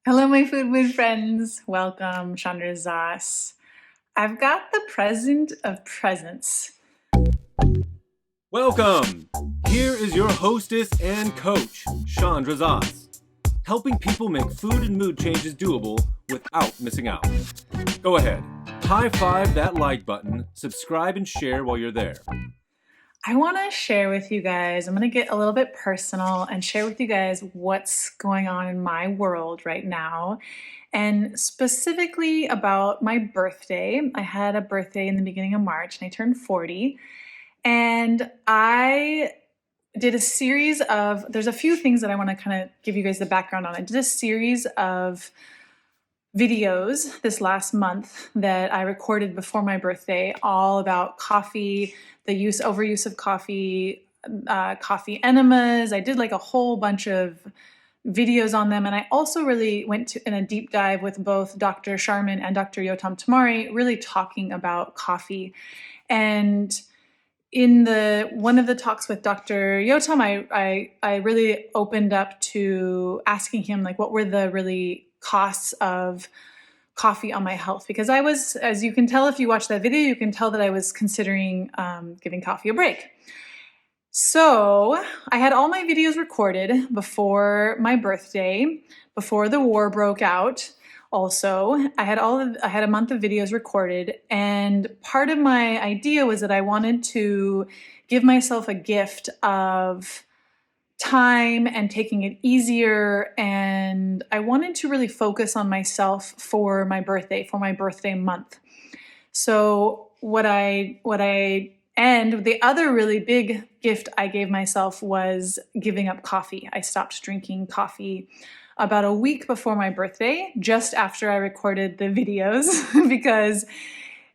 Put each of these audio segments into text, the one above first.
Hello, my food mood friends. Welcome, Chandra Zas. I've got the present of presents. Welcome! Here is your hostess and coach, Chandra Zas, helping people make food and mood changes doable without missing out. Go ahead, high five that like button, subscribe and share while you're there. I want to share with you guys, I'm going to get a little bit personal and share with you guys what's going on in my world right now, and specifically about my birthday. I had a birthday in the beginning of March and I turned 40, and I did a series of, there's a few things that I want to kind of give you guys the background on. I did a series of videos this last month that I recorded before my birthday, all about coffee, the overuse of coffee, coffee enemas. I did like a whole bunch of videos on them. And I also really went in a deep dive with both Dr. Sharman and Dr. Yotam Tamari, really talking about coffee. And in one of the talks with Dr. Yotam, I really opened up to asking him like what were the really costs of coffee on my health, because I was, as you can tell if you watch that video, you can tell that I was considering giving coffee a break. So I had all my videos recorded before my birthday, before the war broke out. Also, I had a month of videos recorded, and part of my idea was that I wanted to give myself a gift of time and taking it easier, and I wanted to really focus on myself for my birthday month. So the other really big gift I gave myself was giving up coffee. I stopped drinking coffee about a week before my birthday, just after I recorded the videos, because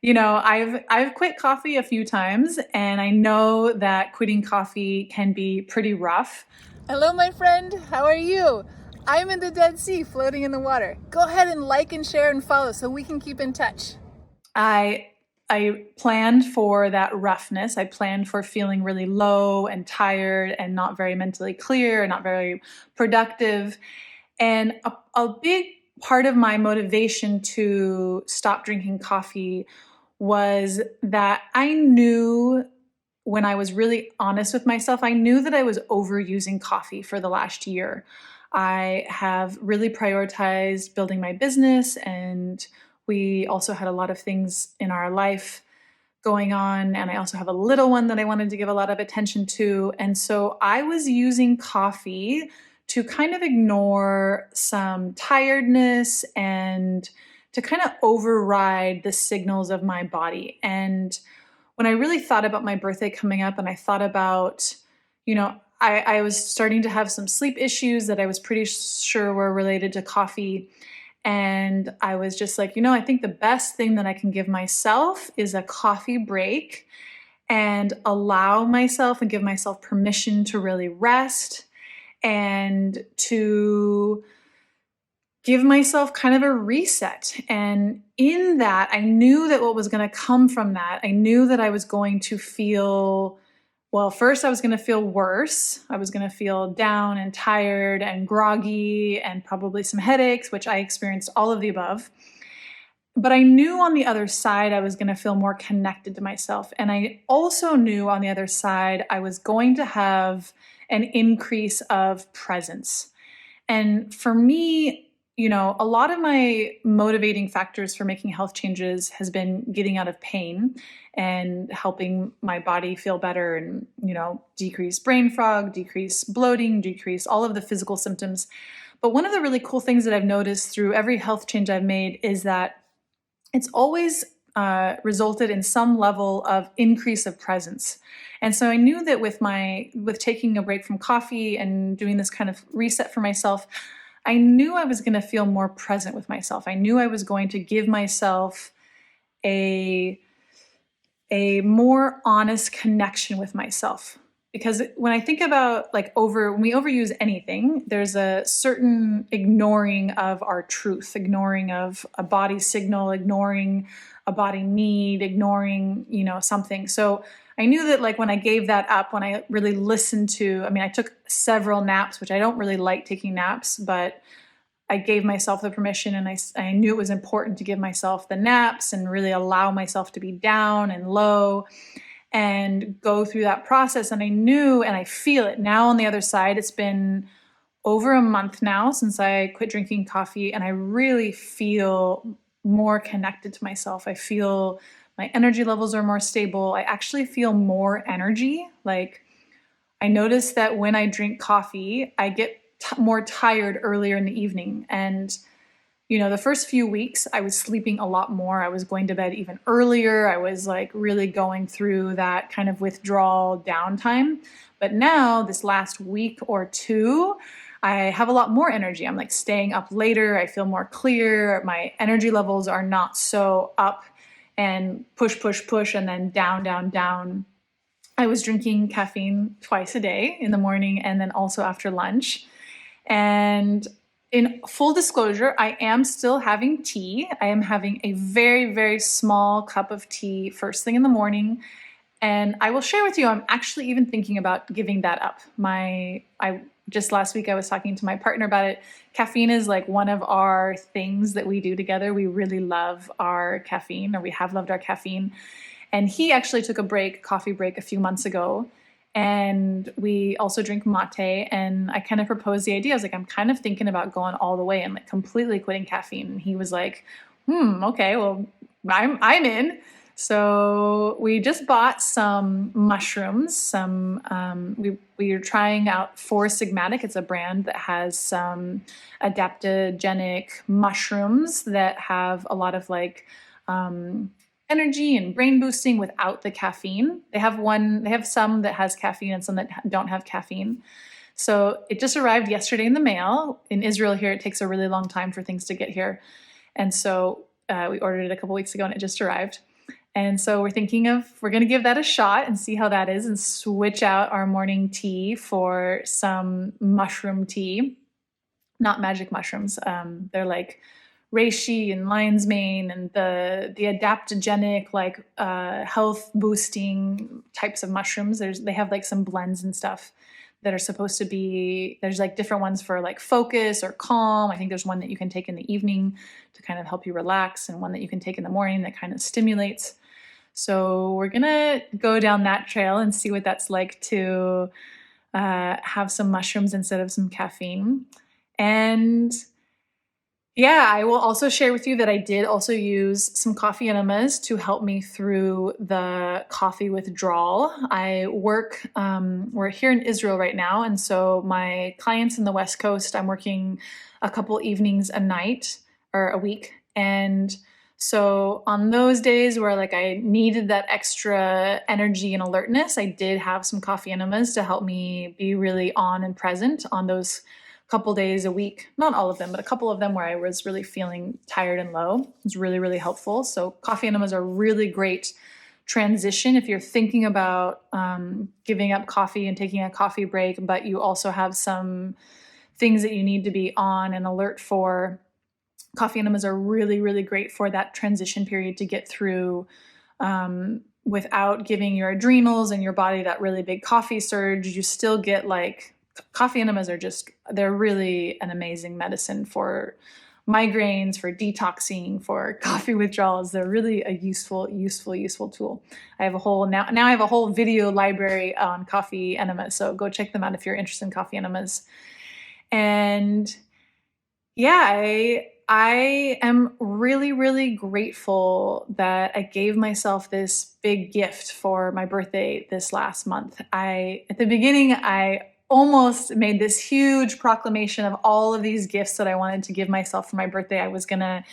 I've quit coffee a few times, and I know that quitting coffee can be pretty rough. Hello, my friend. How are you? I'm in the Dead Sea, floating in the water. Go ahead and like and share and follow so we can keep in touch. I planned for that roughness. I planned for feeling really low and tired and not very mentally clear, not very productive. And a big part of my motivation to stop drinking coffee was that I knew, when I was really honest with myself, I knew that I was overusing coffee for the last year. I have really prioritized building my business, and we also had a lot of things in our life going on, and I also have a little one that I wanted to give a lot of attention to. And so I was using coffee to kind of ignore some tiredness and to kind of override the signals of my body. And when I really thought about my birthday coming up, and I thought about, I was starting to have some sleep issues that I was pretty sure were related to coffee. And I was just like, I think the best thing that I can give myself is a coffee break and allow myself and give myself permission to really rest and to give myself kind of a reset. And in that, I knew that what was going to come from that, I knew that I was going to feel, well, first I was going to feel worse. I was going to feel down and tired and groggy and probably some headaches, which I experienced all of the above. But I knew on the other side, I was going to feel more connected to myself. And I also knew on the other side, I was going to have an increase of presence. And for me, a lot of my motivating factors for making health changes has been getting out of pain and helping my body feel better and, decrease brain fog, decrease bloating, decrease all of the physical symptoms. But one of the really cool things that I've noticed through every health change I've made is that it's always resulted in some level of increase of presence. And so I knew that with taking a break from coffee and doing this kind of reset for myself, I knew I was going to feel more present with myself. I knew I was going to give myself a more honest connection with myself. Because when I think about when we overuse anything, there's a certain ignoring of our truth, ignoring of a body signal, ignoring a body need, ignoring, something. So I knew that when I gave that up, when I really listened to, I took several naps, which I don't really like taking naps, but I gave myself the permission, and I knew it was important to give myself the naps and really allow myself to be down and low and go through that process. And I knew, and I feel it now on the other side. It's been over a month now since I quit drinking coffee, and I really feel more connected to myself. I feel my energy levels are more stable. I actually feel more energy. Like, I notice that when I drink coffee, I get more tired earlier in the evening. And, the first few weeks I was sleeping a lot more. I was going to bed even earlier. I was like really going through that kind of withdrawal downtime. But now, this last week or two, I have a lot more energy. I'm like staying up later. I feel more clear. My energy levels are not so up and push, push, push, and then down, down, down. I was drinking caffeine twice a day, in the morning and then also after lunch. And in full disclosure, I am still having tea. I am having a very, very small cup of tea first thing in the morning. And I will share with you, I'm actually even thinking about giving that up. Just last week I was talking to my partner about it. Caffeine is like one of our things that we do together. We really love our caffeine, or we have loved our caffeine. And he actually took a coffee break a few months ago. And we also drink mate. And I kind of proposed the idea. I was like, I'm kind of thinking about going all the way and like completely quitting caffeine. And he was like, okay, well, I'm in. So we just bought some mushrooms. We are trying out Four Sigmatic. It's a brand that has some adaptogenic mushrooms that have a lot of like energy and brain boosting without the caffeine. They have some that has caffeine and some that don't have caffeine. So it just arrived yesterday in the mail. In Israel here, it takes a really long time for things to get here. And so we ordered it a couple weeks ago and it just arrived. And so we're going to give that a shot and see how that is, and switch out our morning tea for some mushroom tea. Not magic mushrooms. They're like reishi and lion's mane and the adaptogenic, like health boosting types of mushrooms. They have like some blends and stuff that are supposed to be, there's like different ones for like focus or calm. I think there's one that you can take in the evening to kind of help you relax, and one that you can take in the morning that kind of stimulates. So we're going to go down that trail and see what that's like to have some mushrooms instead of some caffeine. And yeah, I will also share with you that I did also use some coffee enemas to help me through the coffee withdrawal. We're here in Israel right now. And so my clients in the West Coast, I'm working a couple evenings a week. And so on those days where like I needed that extra energy and alertness, I did have some coffee enemas to help me be really on and present on those couple days a week. Not all of them, but a couple of them where I was really feeling tired and low. It was really, really helpful. So coffee enemas are really great transition if you're thinking about giving up coffee and taking a coffee break, but you also have some things that you need to be on and alert for. Coffee enemas are really, really great for that transition period to get through without giving your adrenals and your body that really big coffee surge. You still get like, coffee enemas they're really an amazing medicine for migraines, for detoxing, for coffee withdrawals. They're really a useful tool. I have I have a whole video library on coffee enemas. So go check them out if you're interested in coffee enemas. And yeah, I am really, really grateful that I gave myself this big gift for my birthday this last month. At the beginning, I almost made this huge proclamation of all of these gifts that I wanted to give myself for my birthday. I was going to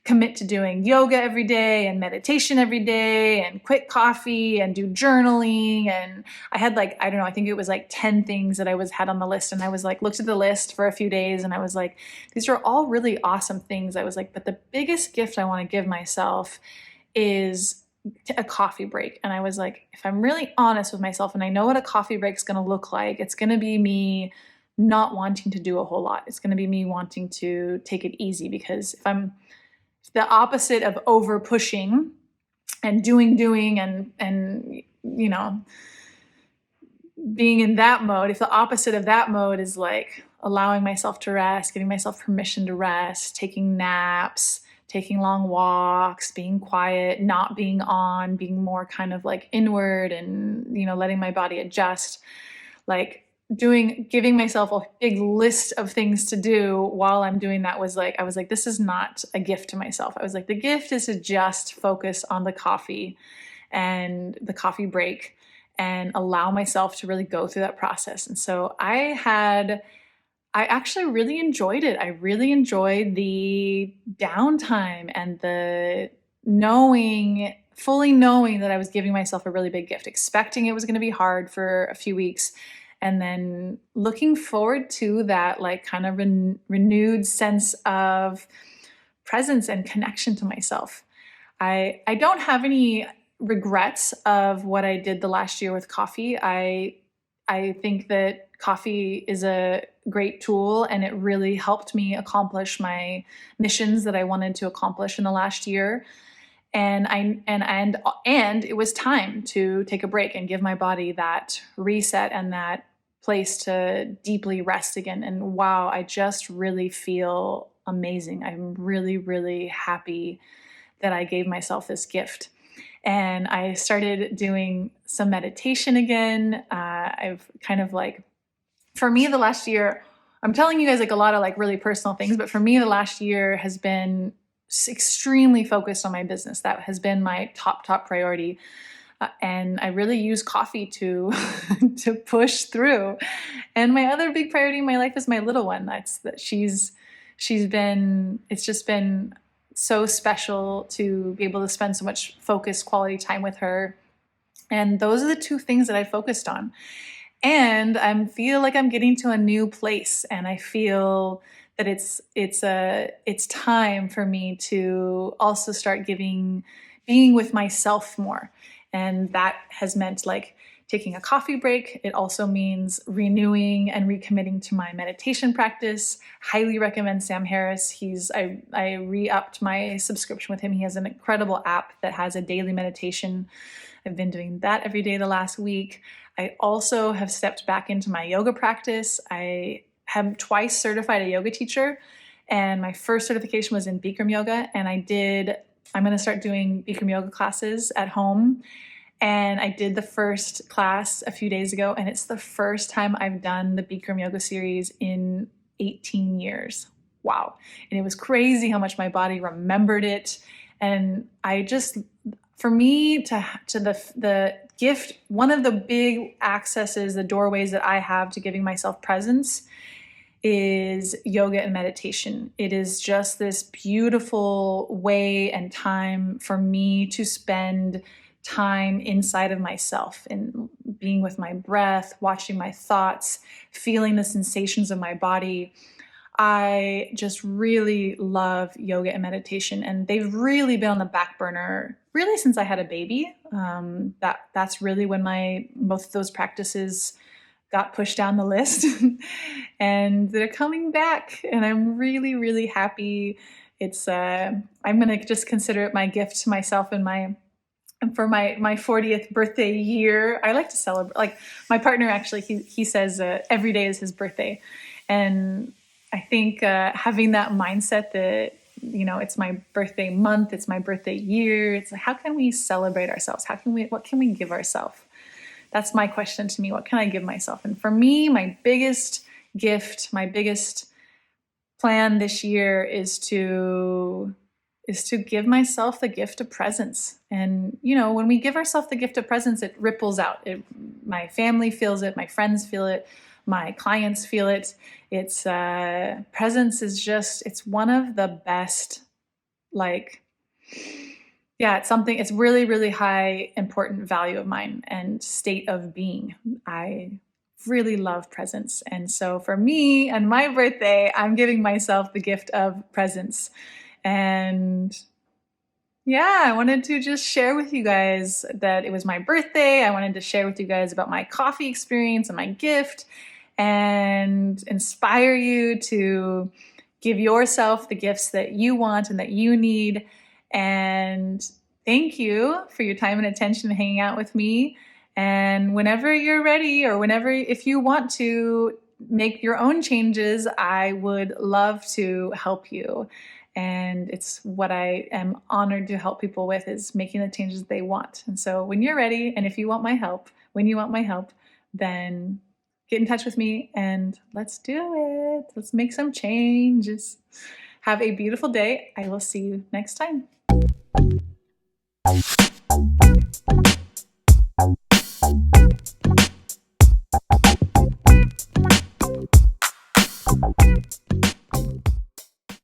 commit to doing yoga every day and meditation every day and quit coffee and do journaling. And I had like, I don't know, I think it was like 10 things that I had on the list. And I was like, looked at the list for a few days and I was like, these are all really awesome things. I was like, but the biggest gift I want to give myself is a coffee break. And I was like, if I'm really honest with myself and I know what a coffee break is going to look like, it's going to be me not wanting to do a whole lot. It's going to be me wanting to take it easy, because if I'm the opposite of over pushing and doing and being in that mode, if the opposite of that mode is like allowing myself to rest, giving myself permission to rest, taking naps, taking long walks, being quiet, not being on, being more kind of like inward and, letting my body adjust, like giving myself a big list of things to do while I'm doing that I was like, this is not a gift to myself. I was like, the gift is to just focus on the coffee and the coffee break and allow myself to really go through that process. And so I actually really enjoyed it. I really enjoyed the downtime and the fully knowing that I was giving myself a really big gift, expecting it was going to be hard for a few weeks, and then looking forward to that like kind of renewed sense of presence and connection to myself. I don't have any regrets of what I did the last year with coffee. I think that coffee is a great tool, and it really helped me accomplish my missions that I wanted to accomplish in the last year. And it was time to take a break and give my body that reset and that place to deeply rest again. And wow, I just really feel amazing. I'm really, really happy that I gave myself this gift. And I started doing some meditation again. I've kind of like, for me, the last year, I'm telling you guys like a lot of like really personal things, but for me, the last year has been extremely focused on my business. That has been my top priority. And I really use coffee to to push through. And my other big priority in my life is my little one. It's just been so special to be able to spend so much focused quality time with her. And those are the two things that I focused on. And I feel like I'm getting to a new place, and I feel that it's time for me to also start being with myself more. And that has meant like taking a coffee break. It also means renewing and recommitting to my meditation practice. Highly recommend Sam Harris. I re-upped my subscription with him. He has an incredible app that has a daily meditation. I've been doing that every day the last week. I also have stepped back into my yoga practice. I have twice certified a yoga teacher, and my first certification was in Bikram yoga. And I'm going to start doing Bikram yoga classes at home. And I did the first class a few days ago, and it's the first time I've done the Bikram yoga series in 18 years. Wow. And it was crazy how much my body remembered it. And for me to the gift, one of the big accesses, the doorways that I have to giving myself presence is yoga and meditation. It is just this beautiful way and time for me to spend time inside of myself and being with my breath, watching my thoughts, feeling the sensations of my body. I just really love yoga and meditation, and they've really been on the back burner really since I had a baby. That's really when both of those practices got pushed down the list and they're coming back, and I'm really, really happy. I'm going to just consider it my gift to myself and for my 40th birthday year. I like to celebrate. Like my partner, actually, he says every day is his birthday. And I think having that mindset that, it's my birthday month, it's my birthday year. It's like, how can we celebrate ourselves? What can we give ourselves? That's my question to me. What can I give myself? And for me, my biggest gift, my biggest plan this year is to give myself the gift of presence. And, when we give ourselves the gift of presence, it ripples out. My family feels it. My friends feel it. My clients feel it. It's presence is it's one of the best, it's really, really high, important value of mine and state of being. I really love presence. And so for me and my birthday, I'm giving myself the gift of presence. And I wanted to just share with you guys that it was my birthday. I wanted to share with you guys about my coffee experience and my gift, and inspire you to give yourself the gifts that you want and that you need. And thank you for your time and attention and hanging out with me. And whenever you're ready, or if you want to make your own changes, I would love to help you. And it's what I am honored to help people with, is making the changes they want. And so when you're ready, and if you want my help, when you want my help, then get in touch with me and let's do it. Let's make some changes. Have a beautiful day. I will see you next time.